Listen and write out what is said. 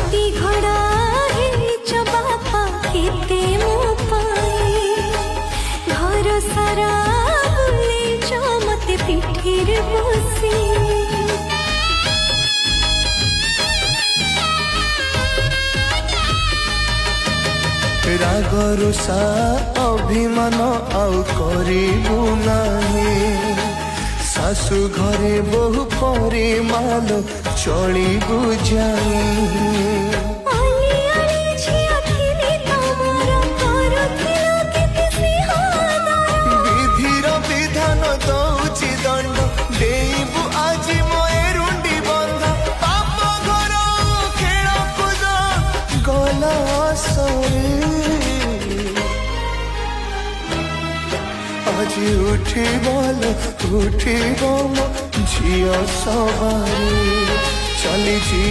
हाथी घोड़ा बापा केते मो पाए घर सारा बुलेछ मते पिठीर बसी राग रुषा अभिमान आउ करिबु नाही सासु घरे बहु परिमाल चलिबु जाई विधिर विधान दौची दंड देबु आज मोरुंडी बंध पाप घर खेल कूद गला सरी आज उठी बम झियो सवारी चली